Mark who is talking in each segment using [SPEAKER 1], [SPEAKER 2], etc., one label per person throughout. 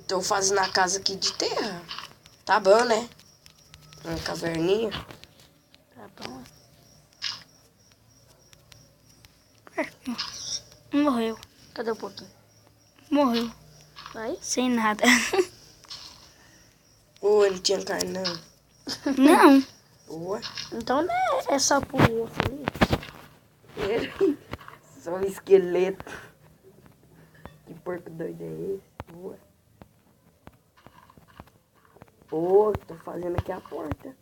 [SPEAKER 1] Tô fazendo a casa aqui de terra. Tá bom, né? Uma caverninha.
[SPEAKER 2] Tá bom. Morreu.
[SPEAKER 1] Cadê o pouquinho?
[SPEAKER 2] Morreu.
[SPEAKER 1] Aí?
[SPEAKER 2] Sem nada.
[SPEAKER 1] Ô, ele tinha carne, não.
[SPEAKER 2] Não.
[SPEAKER 1] Ué.
[SPEAKER 2] Então não é só pro osso ali.
[SPEAKER 1] Ele. Só um esqueleto. Que porco doido é esse? Ué. Ô, tô fazendo aqui a porta.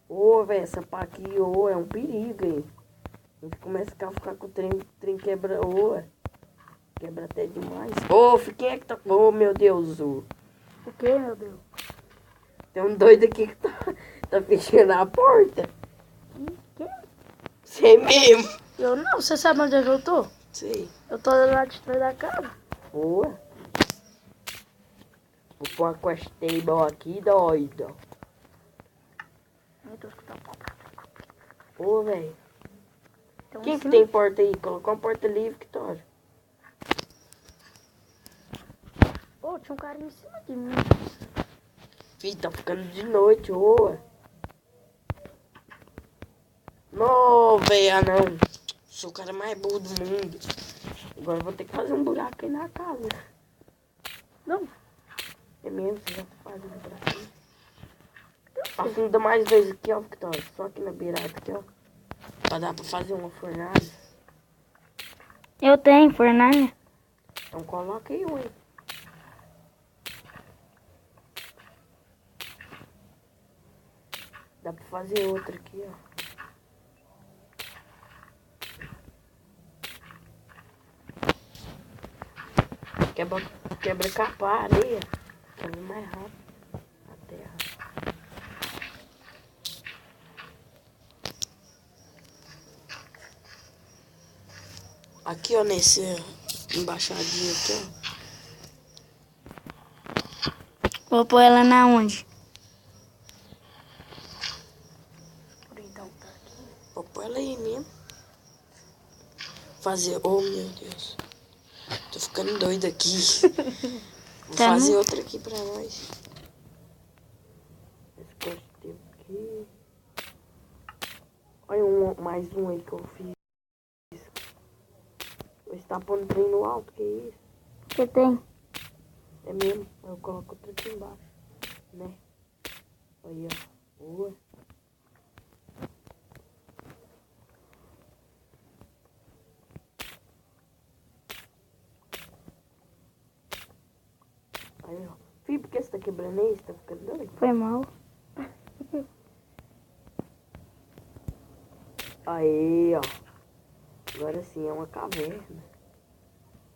[SPEAKER 1] Ô, velho, essa pá aqui, ô, é um perigo, hein? A gente começa a ficar com o trem quebra, ô. Quebra até demais. Ô, quem é que tá... Ô, meu Deus, ô.
[SPEAKER 2] O que, meu Deus?
[SPEAKER 1] Tem um doido aqui que tá fechando a porta.
[SPEAKER 2] Que?
[SPEAKER 1] Sei mesmo.
[SPEAKER 2] Eu não. Você sabe onde é que eu tô?
[SPEAKER 1] Sei.
[SPEAKER 2] Eu tô lá de trás da casa.
[SPEAKER 1] Boa. Vou pôr uma quest table aqui, doido.
[SPEAKER 2] Eu tô escutando.
[SPEAKER 1] Ô, velho.
[SPEAKER 2] Então,
[SPEAKER 1] Quem que
[SPEAKER 2] assim,
[SPEAKER 1] tem porta aí? Colocou uma porta livre, Vitória.
[SPEAKER 2] Ô, tinha um cara em cima de mim.
[SPEAKER 1] Fih, tá ficando de noite, ô. Não, velho, não. Sou o cara mais burro do mundo. Agora eu vou ter que fazer um buraco aí na casa.
[SPEAKER 2] Não.
[SPEAKER 1] É mesmo, você já tá fazendo buraco aí. Afunda mais vezes aqui, ó, Vitória. Só aqui na beirada, aqui, ó. Pra dar pra fazer uma fornalha.
[SPEAKER 2] Eu tenho fornalha.
[SPEAKER 1] Então coloca aí, ué. Dá pra fazer outra aqui, ó. Quebra capa, areia. Quebra mais rápido. A terra. Aqui, ó, nesse embaixadinho aqui, ó.
[SPEAKER 2] Vou pôr ela na onde?
[SPEAKER 1] Então tá aqui. Vou pôr ela aí mesmo. Fazer. Oh, meu Deus. Tô ficando doido aqui. Vou
[SPEAKER 2] Tá
[SPEAKER 1] fazer
[SPEAKER 2] no-
[SPEAKER 1] outra aqui pra nós. Esse corte aqui. Olha mais um aí que eu fiz. Você tá pondo trem no alto, que isso?
[SPEAKER 2] Você tem?
[SPEAKER 1] É mesmo. Eu coloco outro aqui embaixo. Né? Aí, ó. Boa. Aí, ó. Fih, por que você tá quebrando aí? Você tá ficando doido?
[SPEAKER 2] Foi mal.
[SPEAKER 1] Aí, ó. Agora sim, é uma caverna.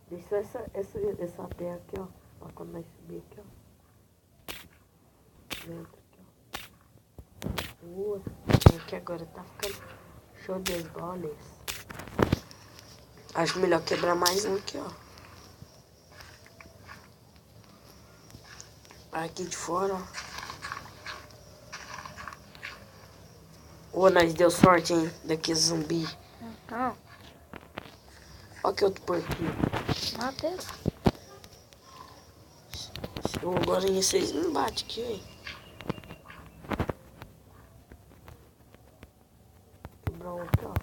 [SPEAKER 1] Deixa essa terra aqui, ó. Ó, quando nós subir aqui, ó. Dentro aqui, ó. Boa. Aqui agora tá ficando show das bolas. Acho melhor quebrar mais um aqui, ó. Aqui de fora, ó. Ô, nós deu sorte, hein? Daqui zumbi.
[SPEAKER 2] Não.
[SPEAKER 1] Ó que outro porquinho.
[SPEAKER 2] Matei.
[SPEAKER 1] Ô, agora em vocês não bate aqui, hein? Quebrar um aqui, ó.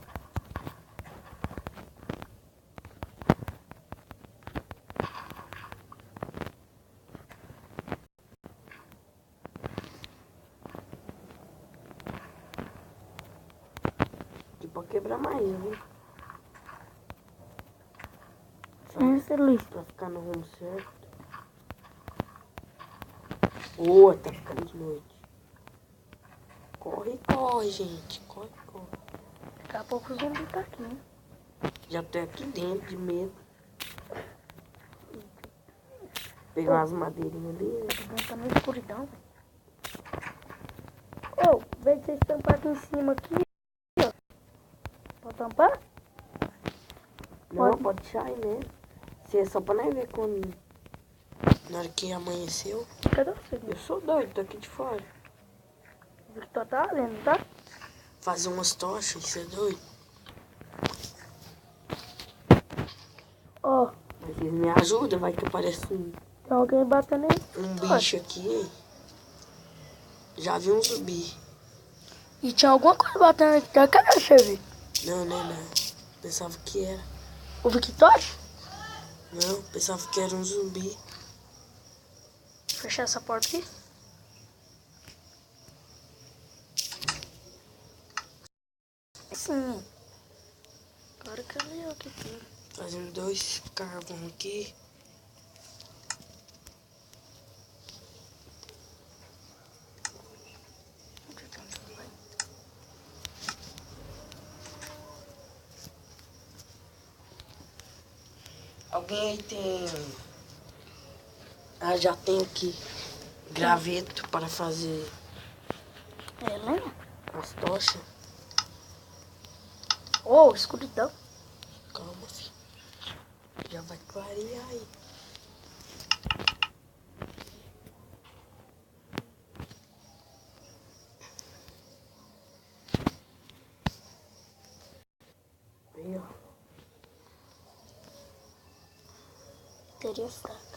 [SPEAKER 1] Aqui pode quebrar mais, viu?
[SPEAKER 2] Essa luz.
[SPEAKER 1] Pra ficar no rumo certo. Ô, tá ficando de noite. Corre, corre, gente. Corre, corre.
[SPEAKER 2] Daqui a pouco o zumbi tá aqui, né?
[SPEAKER 1] Já tô aqui dentro de medo. Pegar umas madeirinhas ali.
[SPEAKER 2] Tá na escuridão, velho. Ô, vem vocês tampar aqui em cima aqui, ó. Pode tampar?
[SPEAKER 1] Não, pode deixar aí mesmo. Se é só pra nós ver quando... Na hora que amanheceu.
[SPEAKER 2] Cadê você?
[SPEAKER 1] Eu sou doido, tô aqui de fora.
[SPEAKER 2] O Victor tá lendo, tá?
[SPEAKER 1] Fazer umas tochas, você é doido?
[SPEAKER 2] Ó,
[SPEAKER 1] Mas vocês me ajudam, vai que aparece um
[SPEAKER 2] Tem alguém batendo aí.
[SPEAKER 1] Um bicho aqui. Já vi um zumbi.
[SPEAKER 2] E tinha alguma coisa batendo aqui na caixa, velho.
[SPEAKER 1] Não. Pensava que era.
[SPEAKER 2] O Victório?
[SPEAKER 1] Não, pensava que era um zumbi.
[SPEAKER 2] Fechar essa porta aqui. Sim. Agora que eu aqui tudo.
[SPEAKER 1] Fazendo 2 carvão aqui. Alguém aí tem... Ah, já tem aqui. Graveto para fazer
[SPEAKER 2] É, lembra?
[SPEAKER 1] as tochas.
[SPEAKER 2] Ô, escuridão.
[SPEAKER 1] Calma, filho. Já vai clarear aí. Aí, ó.
[SPEAKER 2] Teria fraca.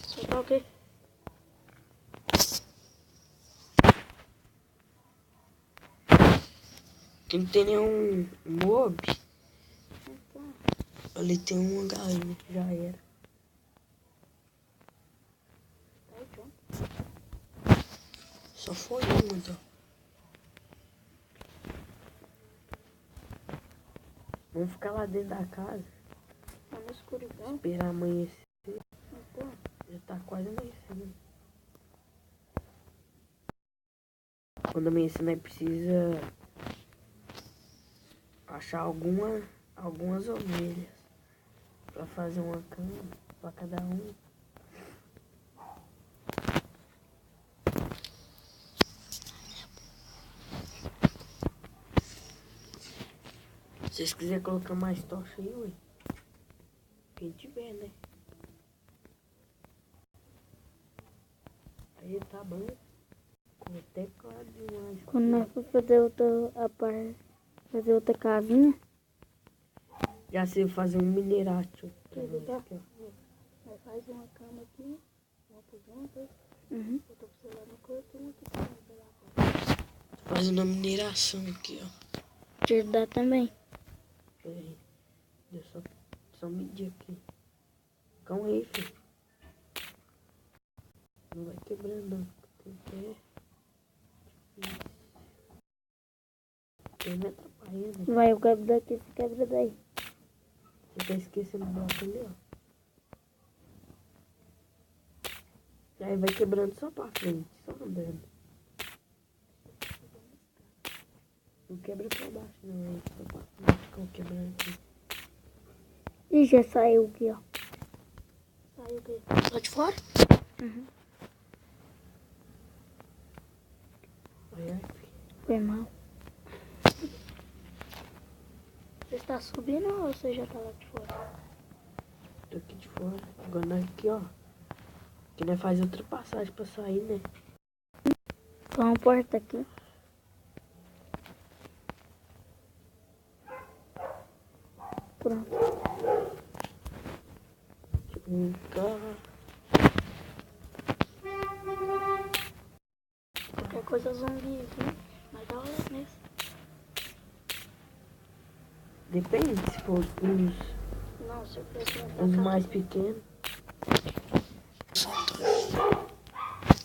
[SPEAKER 2] Soltar o quê?
[SPEAKER 1] Aqui não tem nenhum mob. Ali tem uma galinha, já era. Só foi uma, então. Vamos ficar lá dentro da casa.
[SPEAKER 2] Tá na escuridão.
[SPEAKER 1] Esperar amanhecer.
[SPEAKER 2] Então,
[SPEAKER 1] Já tá quase amanhecendo. Quando amanhecer, nós precisa achar algumas ovelhas pra fazer uma cama pra cada um. Se vocês quiserem colocar mais tocha aí, ué. Quem tiver, né? Aí tá bom. Com até claro demais.
[SPEAKER 2] quando nós for fazer fazer outra casinha,
[SPEAKER 1] Já sei fazer um minerátil.
[SPEAKER 2] nós faz uma cama aqui, uma por juntas, outra pra você lá no canto e uma aqui pra
[SPEAKER 1] Fazendo a mineração aqui, ó.
[SPEAKER 2] te ajudar também.
[SPEAKER 1] Peraí. Deixa eu só medir aqui. Calma aí, filho. Não vai quebrando, não. Tem pé. Tem me atrapalhando.
[SPEAKER 2] Vai, eu quebro daqui, você quebra daí.
[SPEAKER 1] Você tá esquecendo o bloco ali, ó. E aí vai quebrando só pra frente, só andando. Não quebra pra baixo, não. Aí só pra frente, ficam quebrando aqui.
[SPEAKER 2] Ih, já saiu aqui, ó. Saiu o quê? Lá de fora?
[SPEAKER 1] Olha,
[SPEAKER 2] Foi mal. Você está subindo ou você já tá lá de fora?
[SPEAKER 1] tô aqui de fora. Agora nós aqui, ó. Aqui nós faz outra passagem pra sair, né?
[SPEAKER 2] Só uma porta aqui. Pronto.
[SPEAKER 1] Um carro.
[SPEAKER 2] Qualquer coisa zumbi aqui. Mas dá hora mesmo.
[SPEAKER 1] Depende, se for
[SPEAKER 2] Não, se eu fosse
[SPEAKER 1] os mais pequenos.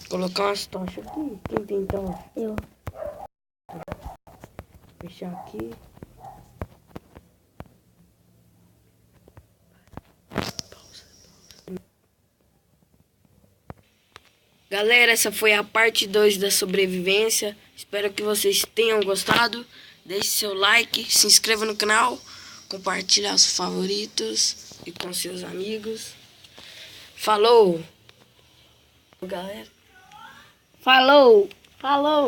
[SPEAKER 1] Colocar umas tochas aqui. Quem tem tocha?
[SPEAKER 2] Eu.
[SPEAKER 1] Fechar aqui. Galera, essa foi a parte 2 da sobrevivência. Espero que vocês tenham gostado. Deixe seu like, se inscreva no canal, compartilhe aos favoritos e com seus amigos. Falou! Galera.
[SPEAKER 2] Falou! Falou!